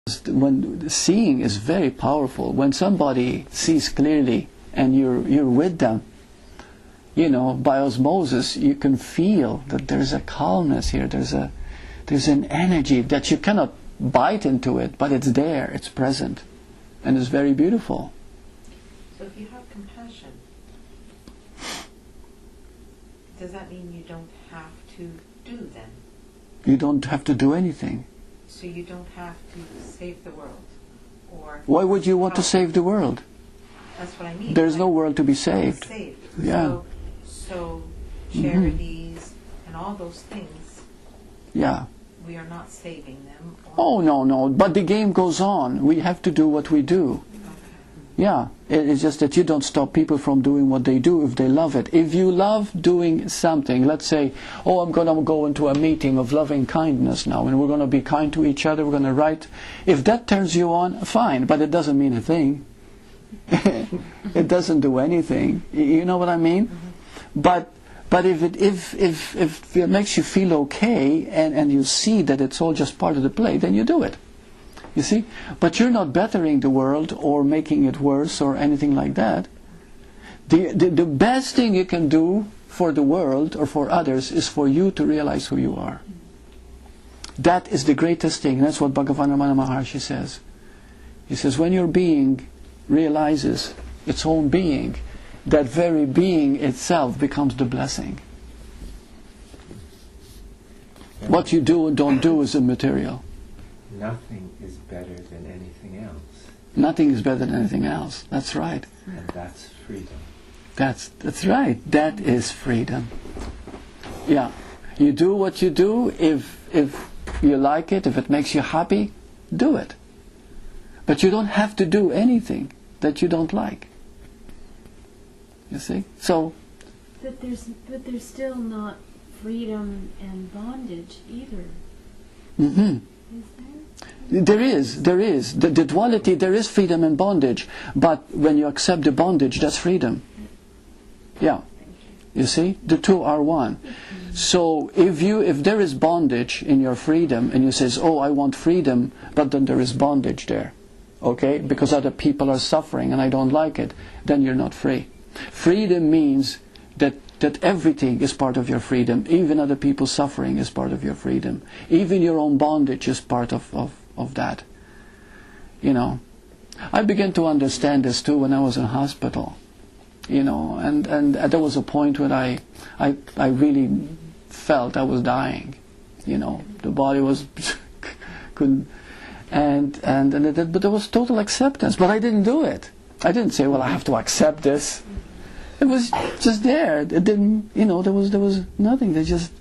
when seeing is very powerful. When somebody sees clearly and you're with them, you know, by osmosis, you can feel that there's a calmness here. There's an energy that you cannot bite into it, but it's there, it's present, and it's very beautiful. So if you have compassion, does that mean you don't have to do then? You don't have to do anything. So you don't have to save the world? Or why would you want to save the world? That's what I mean. There's no world to be saved. Yeah. So charities and all those things, yeah, we are not saving them. Oh, no. But the game goes on. We have to do what we do. Yeah, it's just that you don't stop people from doing what they do if they love it. If you love doing something, let's say, oh, I'm going to go into a meeting of loving kindness now, and we're going to be kind to each other, we're going to write. If that turns you on, fine, but it doesn't mean a thing. It doesn't do anything. You know what I mean? But if it makes you feel okay, and you see that it's all just part of the play, then you do it. You see? But you're not bettering the world or making it worse or anything like that. The best thing you can do for the world or for others is for you to realize who you are. That is the greatest thing. That's what Bhagavan Ramana Maharshi says. He says, when your being realizes its own being, that very being itself becomes the blessing. What you do and don't do is immaterial. Nothing is better than anything else. Nothing is better than anything else. That's right. And that's freedom. That's right. That is freedom. Yeah. You do what you do. If you like it, if it makes you happy, do it. But you don't have to do anything that you don't like. You see? So. But there's still not freedom and bondage either. Mm-hmm. There is. The duality, there is freedom and bondage. But when you accept the bondage, that's freedom. Yeah. You see? The two are one. So if there is bondage in your freedom, and you says, oh, I want freedom, but then there is bondage there, okay, because other people are suffering and I don't like it, then you're not free. Freedom means that everything is part of your freedom. Even other people's suffering is part of your freedom. Even your own bondage is part of that. You know, I began to understand this too when I was in hospital. You know, and there was a point when I really felt I was dying. You know, the body was couldn't, but there was total acceptance. But I didn't do it. I didn't say, well, I have to accept this. It was just there. It didn't, you know, there was nothing. They just,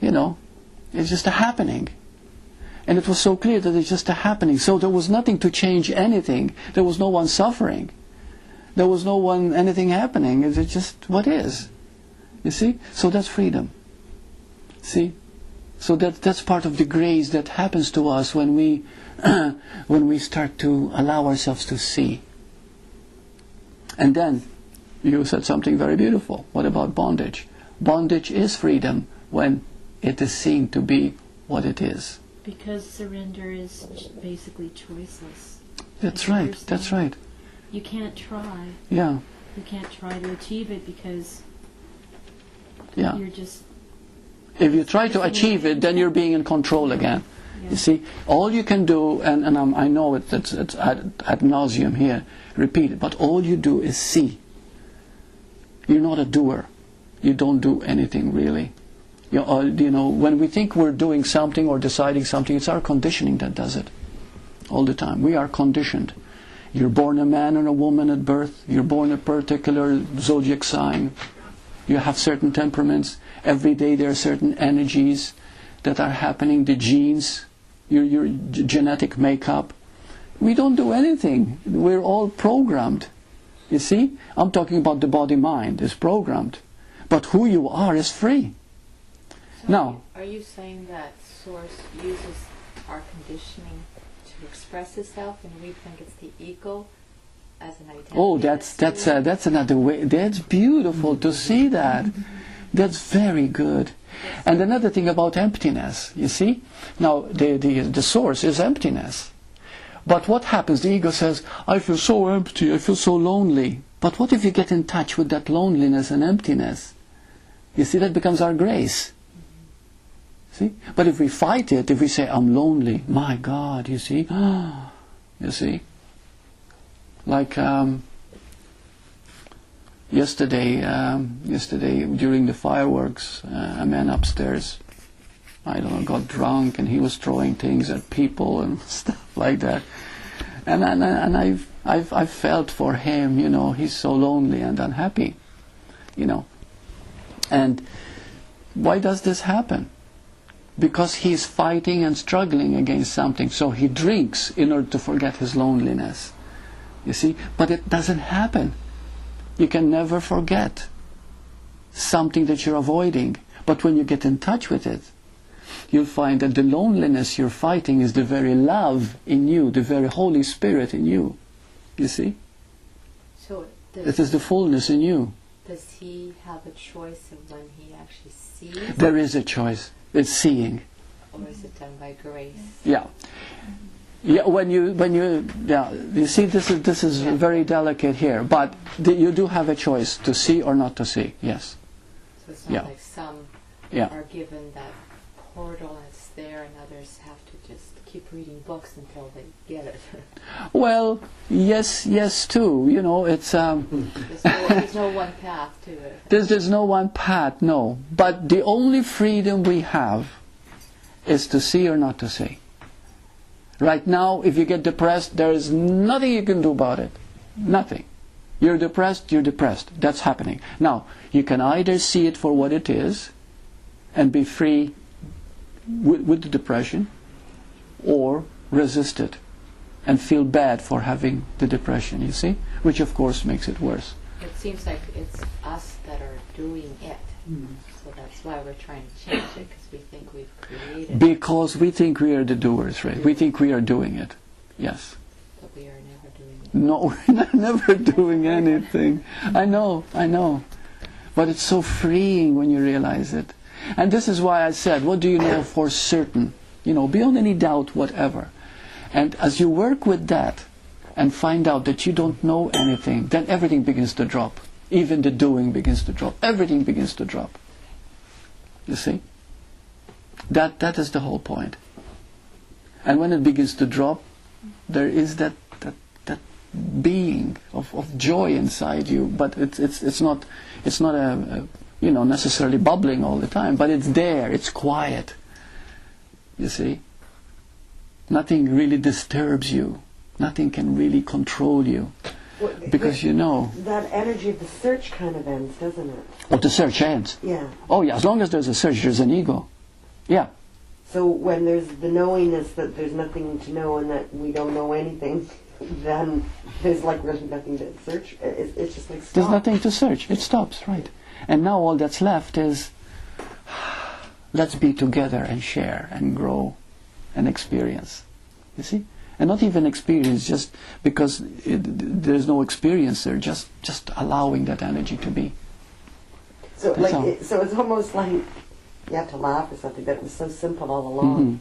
you know, it's just a happening. And it was so clear that it's just a happening. So there was nothing to change anything. There was no one suffering. There was no one, anything happening. It's just what is. You see? So that's freedom. See? So that's part of the grace that happens to us when we start to allow ourselves to see. And then you said something very beautiful. What about bondage? Bondage is freedom when it is seen to be what it is. Because surrender is basically choiceless. That's right. That's right. You can't try. Yeah. You can't try to achieve it because you're just... If you try to achieve it, then you're being in control again. Yeah. You see, all you can do, and I know it's ad nauseum here, repeat it, but all you do is see. You're not a doer. You don't do anything really. You know, when we think we're doing something or deciding something, it's our conditioning that does it. All the time. We are conditioned. You're born a man or a woman at birth. You're born a particular zodiac sign. You have certain temperaments. Every day there are certain energies that are happening. The genes, your genetic makeup. We don't do anything. We're all programmed. You see? I'm talking about the body-mind. It's programmed. But who you are is free. So now, are you saying that Source uses our conditioning to express itself, and we think it's the ego as an identity? Oh, that's another way. That's beautiful to see that. That's very good. And another thing about emptiness, you see? Now, the source is emptiness. But what happens? The ego says, I feel so empty, I feel so lonely. But what if you get in touch with that loneliness and emptiness? You see, that becomes our grace. See? But if we fight it, if we say, I'm lonely, my God, you see? You see? Like yesterday during the fireworks, a man upstairs, I don't know, got drunk and he was throwing things at people and stuff like that. And I've felt for him, you know, he's so lonely and unhappy, you know. And why does this happen? Because he's fighting and struggling against something. So he drinks in order to forget his loneliness. You see? But it doesn't happen. You can never forget something that you're avoiding. But when you get in touch with it, you'll find that the loneliness you're fighting is the very love in you, the very Holy Spirit in you. You see? So it is the fullness in you. Does he have a choice of when he actually sees? There is a choice. It's seeing. Or is it done by grace? Yeah. Yeah, when you you see, this is very delicate here, but you do have a choice to see or not to see. Yes. So it's not like some Yeah. are given that portal and it's there, and others have to just keep reading books until they get it. Well, yes too. You know, it's there's no one path to it. There's no one path, no. But the only freedom we have is to see or not to see. Right now, if you get depressed, there is nothing you can do about it. Nothing. You're depressed, you're depressed. That's happening. Now, you can either see it for what it is and be free with the depression, or resist it and feel bad for having the depression, you see? Which of course makes it worse. It seems like it's us that are doing it. So that's why we're trying to change it, because we think we've created it. Because we think we are the doers, right? We think we are doing it. Yes. But we are never doing it. No, we're never doing anything. I know. But it's so freeing when you realize it. And this is why I said, what do you know for certain? You know, beyond any doubt, whatever. And as you work with that and find out that you don't know anything, then everything begins to drop. Even the doing begins to drop. Everything begins to drop. You see? That is the whole point. And when it begins to drop, there is that being of joy inside you, but it's not a necessarily bubbling all the time, but it's there, it's quiet. You see? Nothing really disturbs you. Nothing can really control you. Well, because you know. That energy of the search kind of ends, doesn't it? Oh, the search ends. Yeah. Oh yeah, as long as there's a search, there's an ego. Yeah. So when there's the knowingness that there's nothing to know and that we don't know anything, then there's like really nothing to search. It's just like stop. There's nothing to search. It stops, right. And now all that's left is, let's be together and share and grow and experience. You see? And not even experience, just because there's no experience there, just allowing that energy to be. So so it's almost like you have to laugh or something, but it was so simple all along.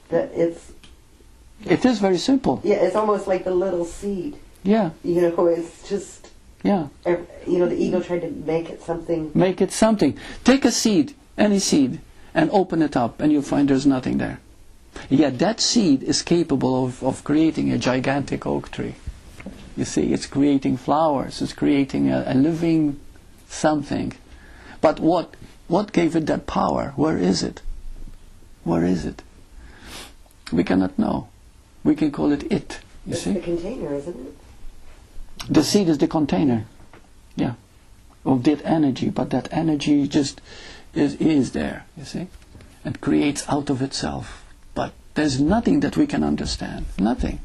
That it is very simple. Yeah, it's almost like the little seed. Yeah. You know, it's just. Yeah. You know, the ego tried to make it something. Make it something. Take a seed, any seed, and open it up, and you'll find there's nothing there. Yet that seed is capable of creating a gigantic oak tree. You see, it's creating flowers, it's creating a living something. But what gave it that power? Where is it? Where is it? We cannot know. We can call it it. You see? It's the container, isn't it? The seed is the container. Yeah. Of that energy, but that energy just is there, you see? And creates out of itself. But there's nothing that we can understand. Nothing.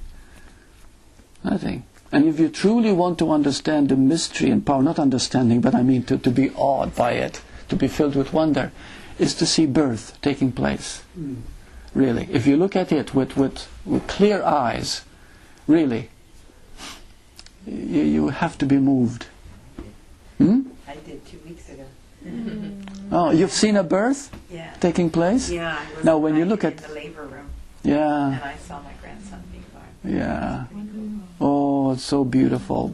Nothing. And if you truly want to understand the mystery and power, not understanding, but I mean to be awed by it, to be filled with wonder, is to see birth taking place. Really. If you look at it with clear eyes, really, you have to be moved. I did 2 weeks ago. Oh, you've seen a birth Yeah. taking place? Yeah. I was Now, when you look in at- the labor room, Yeah, and I saw my grandson being born. yeah. Oh, it's so beautiful.